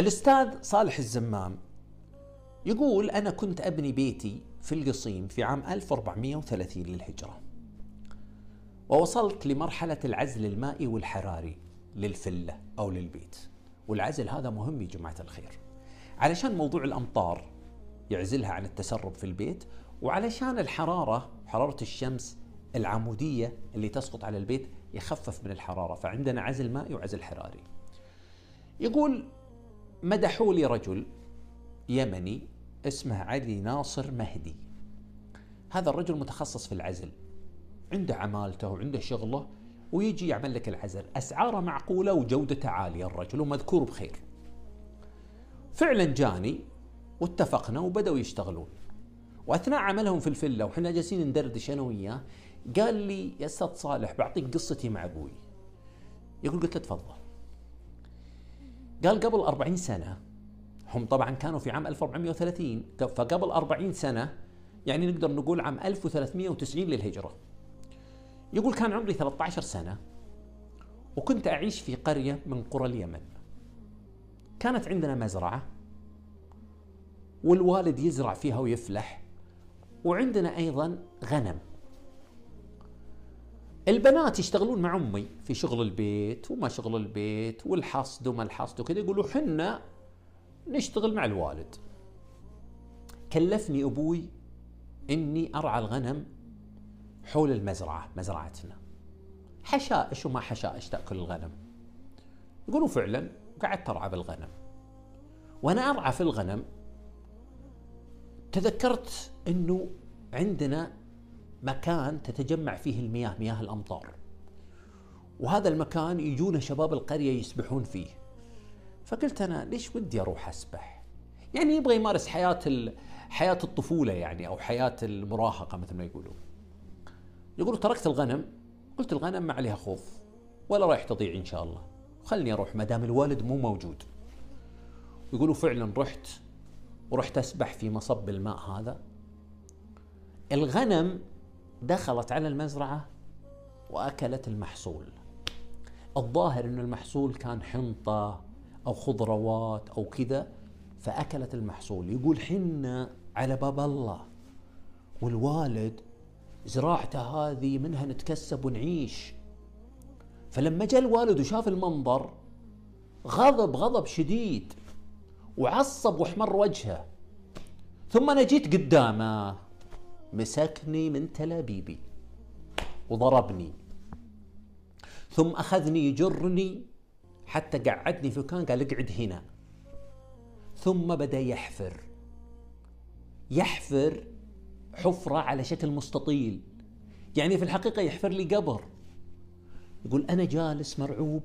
الأستاذ صالح الزمام يقول: أنا كنت أبني بيتي في القصيم في عام 1430 للهجرة، ووصلت لمرحلة العزل المائي والحراري للفلة أو للبيت. والعزل هذا مهم يا جماعة الخير، علشان موضوع الأمطار يعزلها عن التسرب في البيت، وعلشان حرارة الشمس العمودية اللي تسقط على البيت يخفف من الحرارة. فعندنا عزل مائي وعزل حراري. يقول: مدحوا لي رجل يمني اسمه علي ناصر مهدي. هذا الرجل متخصص في العزل، عنده عمالته وعنده شغله، ويجي يعمل لك العزل. أسعاره معقولة وجودته عالية الرجل، ومذكور بخير. فعلا جاني واتفقنا وبدأوا يشتغلون. وأثناء عملهم في الفلة وحنا جالسين ندردش أنا وياه، قال لي: يا أستاذ صالح بعطيك قصتي مع أبوي. يقول: قلت له تفضل. قال: قبل 40 سنة، هم طبعا كانوا في عام 1430، فقبل 40 سنة يعني نقدر نقول عام 1390 للهجرة. يقول: كان عمري 13 سنة وكنت أعيش في قرية من قرى اليمن. كانت عندنا مزرعة والوالد يزرع فيها ويفلح، وعندنا أيضا غنم. البنات يشتغلون مع أمي في شغل البيت وما شغل البيت والحصد وما الحصد وكذا. يقولوا حنا نشتغل مع الوالد. كلفني أبوي إني أرعى الغنم حول المزرعة، مزرعتنا، حشائش وما حشائش تأكل الغنم. يقولوا فعلا قعدت أرعى بالغنم. وأنا أرعى في الغنم تذكرت إنه عندنا مكان تتجمع فيه المياه، مياه الأمطار، وهذا المكان يجون شباب القرية يسبحون فيه. فقلت أنا ليش ودي أروح أسبح، يعني يبغى يمارس حياة الطفولة يعني، أو حياة المراهقة مثل ما يقولون. يقولوا تركت الغنم، قلت الغنم ما عليها خوف ولا رايح تضيع إن شاء الله، خلني أروح ما دام الوالد مو موجود. يقولوا فعلا رحت أسبح في مصب الماء هذا. الغنم دخلت على المزرعة وأكلت المحصول. الظاهر أن المحصول كان حنطة أو خضروات أو كذا، فأكلت المحصول. يقول حنا على باب الله، والوالد زراعته هذه منها نتكسب ونعيش. فلما جاء الوالد وشاف المنظر غضب شديد وعصب واحمر وجهه. ثم أنا جيت قدامه، مسكني من تلابيبي وضربني، ثم أخذني يجرني حتى قعدني في مكان، قال اقعد هنا. ثم بدأ يحفر حفرة على شكل مستطيل، يعني في الحقيقة يحفر لي قبر. يقول أنا جالس مرعوب،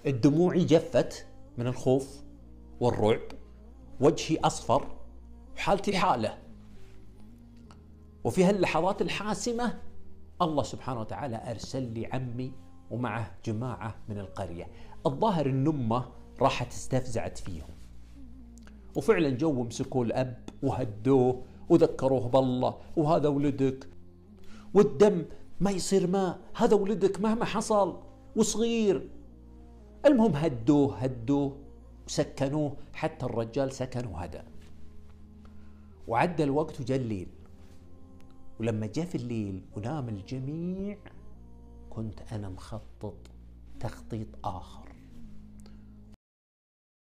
الدموع جفت من الخوف والرعب، وجهي أصفر وحالتي حالة. وفي هاللحظات الحاسمة الله سبحانه وتعالى أرسل لي عمي ومعه جماعة من القرية. الظاهر إن أمه راحت استفزعت فيهم، وفعلا جو مسكوا الأب وهدوه وذكروه بالله، وهذا ولدك والدم ما يصير ماء، هذا ولدك مهما حصل وصغير. المهم هدوه وسكنوه حتى الرجال سكن وهدى. وعدى الوقت وجاء الليل، ولما جاء في الليل ونام الجميع كنت أنا مخطط تخطيط آخر.